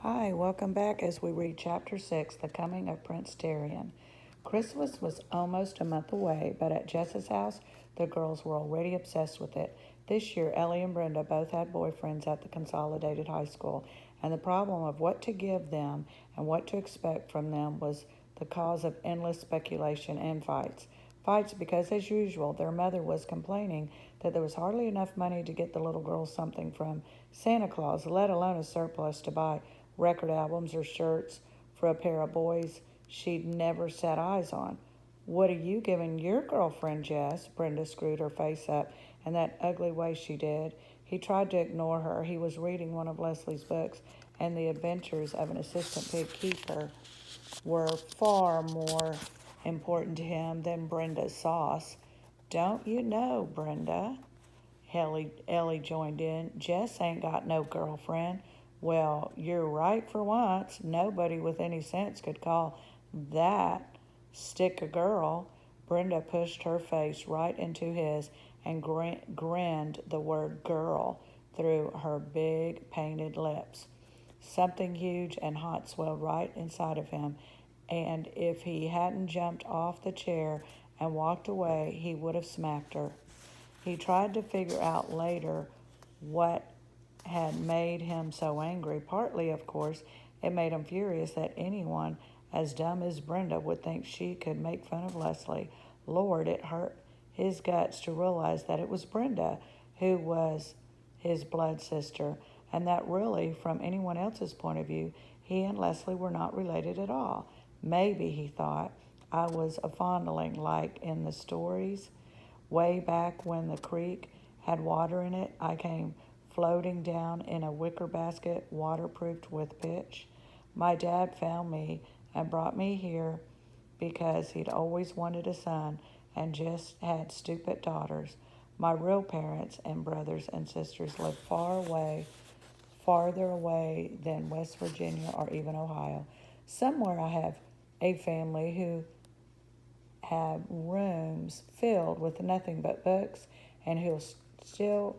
Hi, welcome back as we read Chapter 6, The Coming of Prince Terrien. Christmas was almost a month away, but at Jess's house, the girls were already obsessed with it. This year, Ellie and Brenda both had boyfriends at the consolidated high school, and the problem of what to give them and what to expect from them was the cause of endless speculation and fights. Fights because, as usual, their mother was complaining that there was hardly enough money to get the little girls something from Santa Claus, let alone a surplus to buy record albums or shirts for a pair of boys she'd never set eyes on. "What are you giving your girlfriend, Jess?" Brenda screwed her face up in that ugly way she did. He tried to ignore her. He was reading one of Leslie's books, and the adventures of an assistant pig keeper were far more important to him than Brenda's sauce. "Don't you know, Brenda?" Ellie joined in. "Jess ain't got no girlfriend." "Well, you're right for once. Nobody with any sense could call that stick a girl." Brenda pushed her face right into his and grinned the word girl through her big painted lips. Something huge and hot swelled right inside of him, and if he hadn't jumped off the chair and walked away, he would have smacked her. He tried to figure out later what had made him so angry. Partly, of course, it made him furious that anyone as dumb as Brenda would think she could make fun of Leslie. Lord, it hurt his guts to realize that it was Brenda who was his blood sister, and that really, from anyone else's point of view, he and Leslie were not related at all. Maybe, he thought, I was a fondling like in the stories. Way back when the creek had water in it, I came floating down in a wicker basket waterproofed with pitch. My dad found me and brought me here because he'd always wanted a son and just had stupid daughters. My real parents and brothers and sisters lived farther away than West Virginia or even Ohio. Somewhere I have a family who have rooms filled with nothing but books and who'll still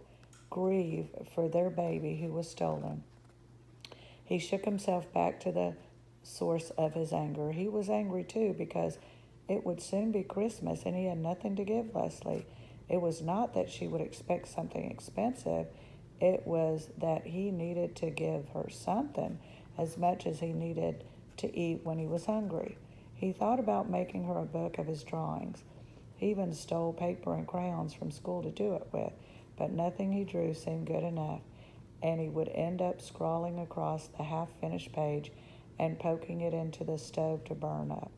grieve for their baby who was stolen. He shook himself back to the source of his anger. He was angry too because it would soon be Christmas and he had nothing to give Leslie. It was not that she would expect something expensive, it was that he needed to give her something as much as he needed to eat when he was hungry. He thought about making her a book of his drawings. He even stole paper and crayons from school to do it with, but nothing he drew seemed good enough, and he would end up scrawling across the half-finished page and poking it into the stove to burn up.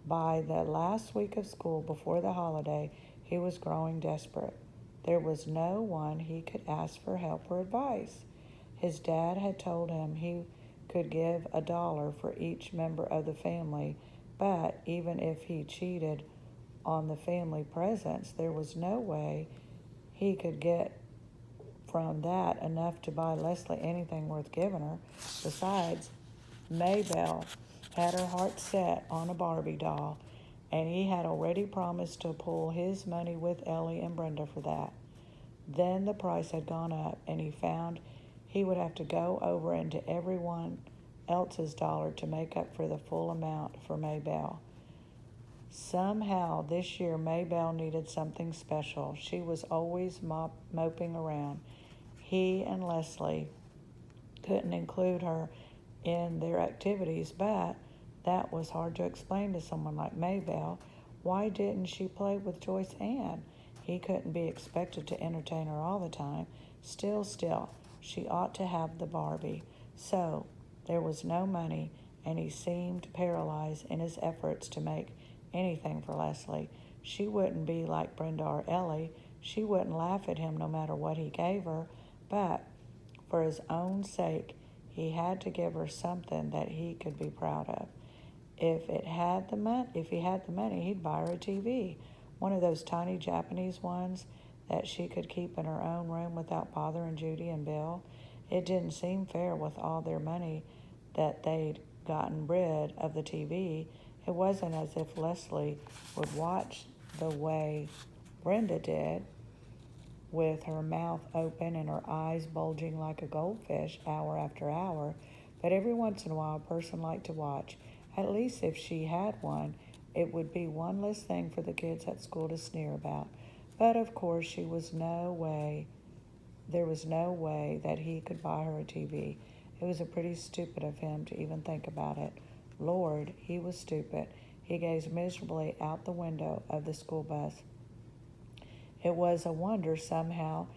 By the last week of school before the holiday, he was growing desperate. There was no one he could ask for help or advice. His dad had told him he could give $1 for each member of the family, but even if he cheated on the family presents, there was no way he could get from that enough to buy Leslie anything worth giving her. Besides, Maybelle had her heart set on a Barbie doll, and he had already promised to pool his money with Ellie and Brenda for that. Then the price had gone up, and he found he would have to go over into everyone else's dollar to make up for the full amount for Maybelle. Somehow this year Maybelle needed something special. She was always moping around. He and Leslie couldn't include her in their activities, but that was hard to explain to someone like Maybelle. Why didn't she play with Joyce Ann? He couldn't be expected to entertain her all the time. Still, she ought to have the Barbie. So there was no money, and he seemed paralyzed in his efforts to make anything for Leslie. She wouldn't be like Brenda or Ellie. She wouldn't laugh at him no matter what he gave her, but for his own sake, he had to give her something that he could be proud of. If he had the money, he'd buy her a TV, one of those tiny Japanese ones that she could keep in her own room without bothering Judy and Bill. It didn't seem fair with all their money that they'd gotten rid of the TV. It wasn't as if Leslie would watch the way Brenda did, with her mouth open and her eyes bulging like a goldfish hour after hour. But every once in a while, a person liked to watch. At least if she had one, it would be one less thing for the kids at school to sneer about. But of course, there was no way that he could buy her a TV. It was pretty stupid of him to even think about it. Lord, he was stupid. He gazed miserably out the window of the school bus. It was a wonder someone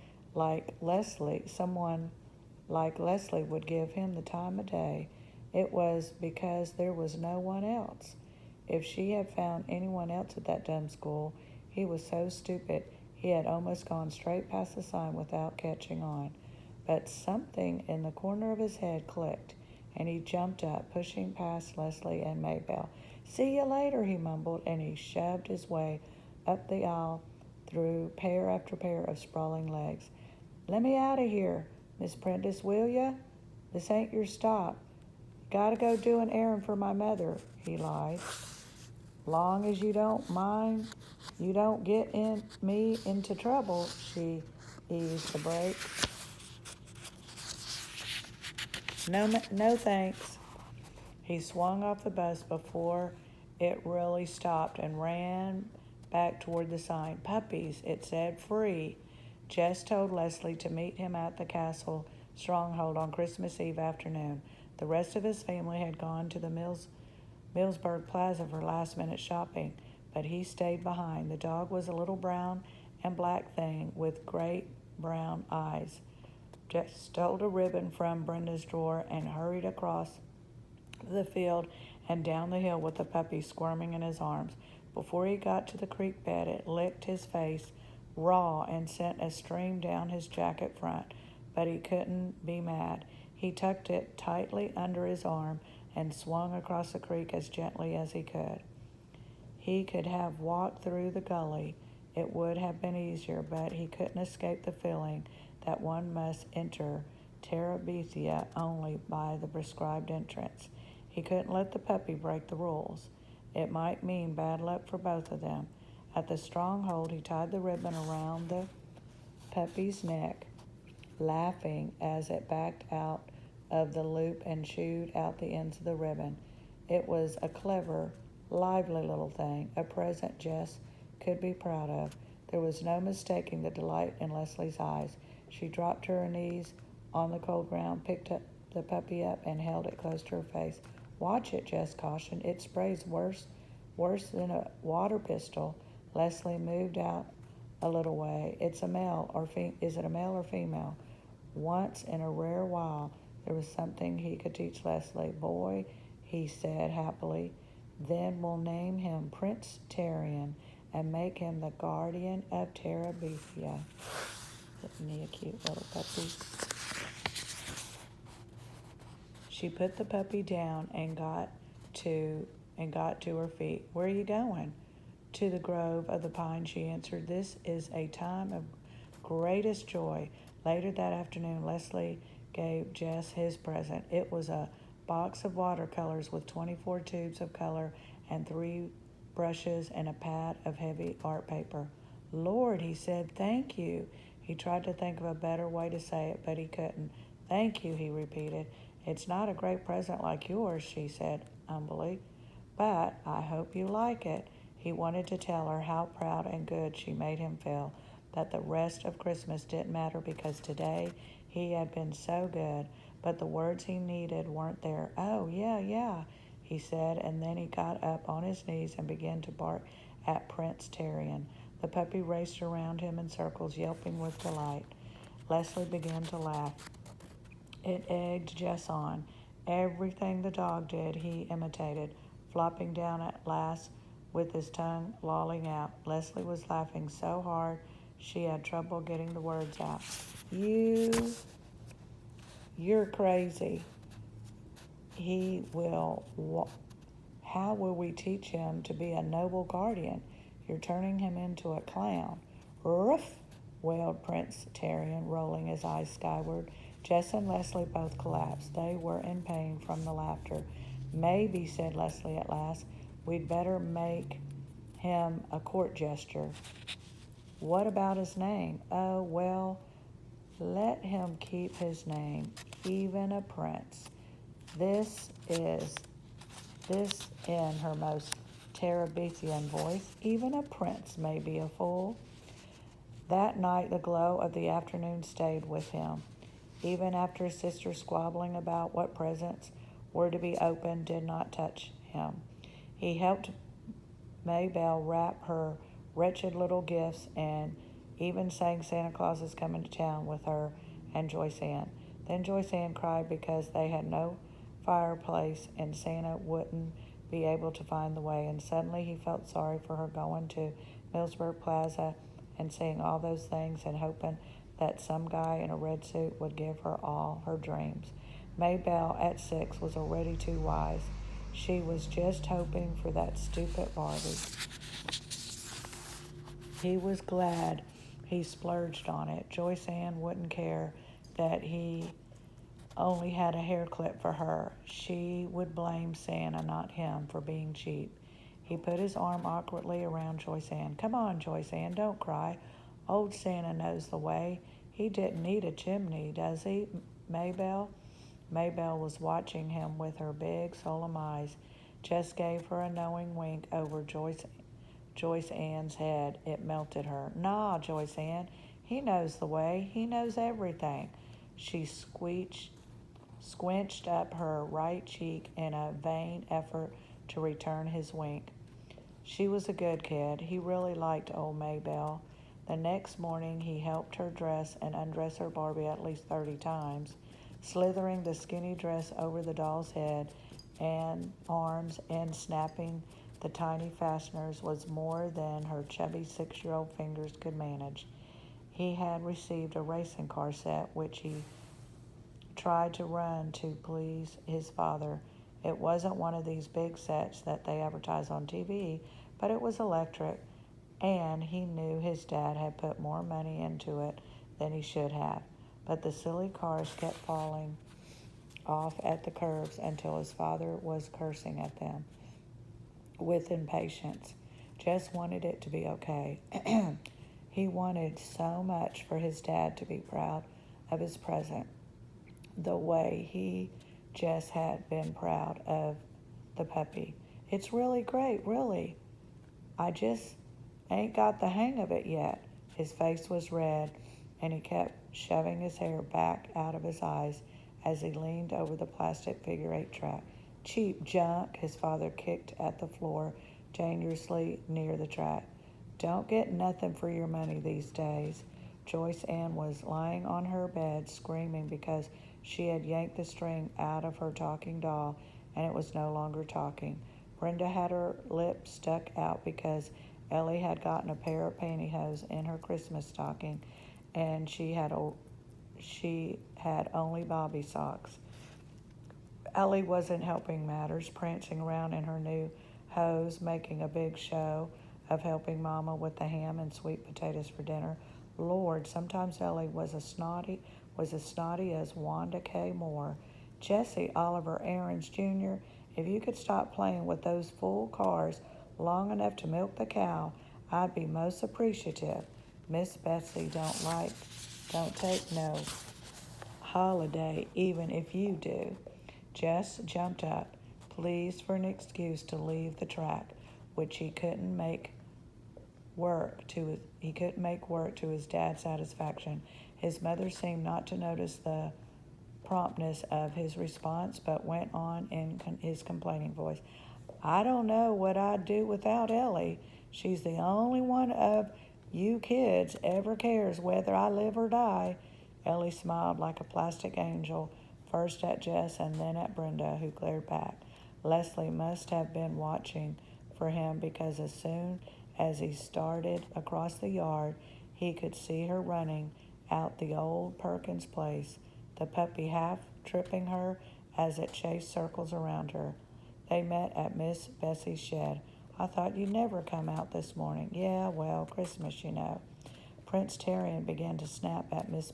like Leslie would give him the time of day. It was because there was no one else. If she had found anyone else at that dumb school, he was so stupid he had almost gone straight past the sign without catching on. But something in the corner of his head clicked, and he jumped up, pushing past Leslie and Maybelle. "See you later," he mumbled, and he shoved his way up the aisle through pair after pair of sprawling legs. "Let me out of here, Miss Prentice, will ya? This ain't your stop. Gotta go do an errand for my mother," he lied. "Long as you don't mind, you don't get me into trouble," she eased the brake. No thanks." He swung off the bus before it really stopped and ran back toward the sign. "Puppies," it said, "free." Jess told Leslie to meet him at the castle stronghold on Christmas Eve afternoon. The rest of his family had gone to the Millsburg Plaza for last-minute shopping, but he stayed behind. The dog was a little brown and black thing with great brown eyes. Jess stole a ribbon from Brenda's drawer and hurried across the field and down the hill with the puppy squirming in his arms. Before he got to the creek bed, it licked his face raw and sent a stream down his jacket front, but he couldn't be mad. He tucked it tightly under his arm and swung across the creek as gently as he could. He could have walked through the gully. It would have been easier, but he couldn't escape the feeling that one must enter Terabithia only by the prescribed entrance. He couldn't let the puppy break the rules. It might mean bad luck for both of them. At the stronghold, he tied the ribbon around the puppy's neck, laughing as it backed out of the loop and chewed out the ends of the ribbon. It was a clever, lively little thing, a present Jess could be proud of. There was no mistaking the delight in Leslie's eyes. She dropped to her knees on the cold ground, picked the puppy up, and held it close to her face. "Watch it," Jess cautioned. "It sprays worse than a water pistol." Leslie moved out a little way. Is it a male or female? Once in a rare while, there was something he could teach Leslie. "Boy," he said happily. "Then we'll name him Prince Terrien and make him the guardian of Terabithia." Isn't he a cute little puppy? She put the puppy down and got to her feet. "Where are you going?" "To the grove of the pine," she answered. "This is a time of greatest joy." Later that afternoon, Leslie gave Jess his present. It was a box of watercolors with 24 tubes of color and 3 brushes and a pad of heavy art paper. "Lord," he said, "thank you." He tried to think of a better way to say it, but he couldn't. "Thank you," he repeated. "It's not a great present like yours," she said humbly, "but I hope you like it." He wanted to tell her how proud and good she made him feel, that the rest of Christmas didn't matter because today he had been so good, but the words he needed weren't there. "Oh, yeah," he said, and then he got up on his knees and began to bark at Prince Terrien. The puppy raced around him in circles, yelping with delight. Leslie began to laugh. It egged Jess on. Everything the dog did, he imitated, flopping down at last with his tongue lolling out. Leslie was laughing so hard she had trouble getting the words out. You're crazy. How will we teach him to be a noble guardian? You're turning him into a clown." "Ruff!" wailed Prince Terrien, rolling his eyes skyward. Jess and Leslie both collapsed. They were in pain from the laughter. "Maybe," said Leslie at last, "we'd better make him a court jester." "What about his name?" "Oh, well, let him keep his name, even a prince. This is this in her most Terabithian voice. Even a prince may be a fool. That night the glow of the afternoon stayed with him. Even after his sister squabbling about what presents were to be opened did not touch him. He helped Maybelle wrap her wretched little gifts and even sang Santa Claus is coming to town with her and Joyce Ann. Then Joyce Ann cried because they had no fireplace and Santa wouldn't be able to find the way, and suddenly he felt sorry for her going to Millsburg Plaza and seeing all those things and hoping that some guy in a red suit would give her all her dreams. Maybelle at 6 was already too wise. She was just hoping for that stupid Barbie. He was glad he splurged on it. Joyce Ann wouldn't care that he only had a hair clip for her. She would blame Santa, not him, for being cheap. He put his arm awkwardly around Joyce Ann. Come on, Joyce Ann, don't cry. Old Santa knows the way. He didn't need a chimney, does he, Maybelle? Maybelle was watching him with her big, solemn eyes. Jess gave her a knowing wink over Joyce Ann's head. It melted her. Nah, Joyce Ann, he knows the way. He knows everything. She squinched up her right cheek in a vain effort to return his wink. She was a good kid. He really liked old Maybelle. The next morning he helped her dress and undress her Barbie at least 30 times, slithering the skinny dress over the doll's head and arms and snapping the tiny fasteners was more than her chubby 6-year-old fingers could manage. He had received a racing car set, which he tried to run to please his father. It wasn't one of these big sets that they advertise on TV, but it was electric, and he knew his dad had put more money into it than he should have. But the silly cars kept falling off at the curbs until his father was cursing at them with impatience. Jess wanted it to be okay. He wanted so much for his dad to be proud of his present, the way he just had been proud of the puppy. It's really great, really. I just ain't got the hang of it yet. His face was red, and he kept shoving his hair back out of his eyes as he leaned over the plastic figure-8 track. Cheap junk, his father kicked at the floor dangerously near the track. Don't get nothing for your money these days. Joyce Ann was lying on her bed screaming because she had yanked the string out of her talking doll and it was no longer talking. Brenda had her lip stuck out because Ellie had gotten a pair of pantyhose in her Christmas stocking and she had only bobby socks. Ellie wasn't helping matters, prancing around in her new hose, making a big show of helping Mama with the ham and sweet potatoes for dinner. Lord, sometimes Ellie was as snotty as Wanda K. Moore. Jesse Oliver Aarons Jr., if you could stop playing with those full cars long enough to milk the cow, I'd be most appreciative. Miss Betsy don't take no holiday, even if you do. Jess jumped up, pleased for an excuse to leave the track, which he couldn't make work to his dad's satisfaction. His mother seemed not to notice the promptness of his response, but went on in his complaining voice. I don't know what I'd do without Ellie. She's the only one of you kids ever cares whether I live or die. Ellie smiled like a plastic angel, first at Jess and then at Brenda, who glared back. Leslie must have been watching for him because as soon as he started across the yard, he could see her running out the old Perkins place, the puppy half tripping her as it chased circles around her. They met at Miss Bessie's shed. I thought you'd never come out this morning. Yeah, well, Christmas, you know. Prince Terrien began to snap at Miss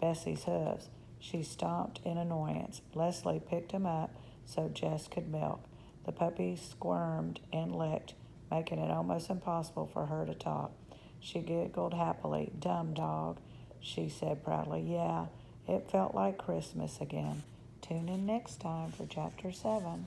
Bessie's hooves. She stomped in annoyance. Leslie picked him up so Jess could milk. The puppy squirmed and licked, making it almost impossible for her to talk. She giggled happily. Dumb dog, she said proudly. Yeah, it felt like Christmas again. Tune in next time for Chapter 7.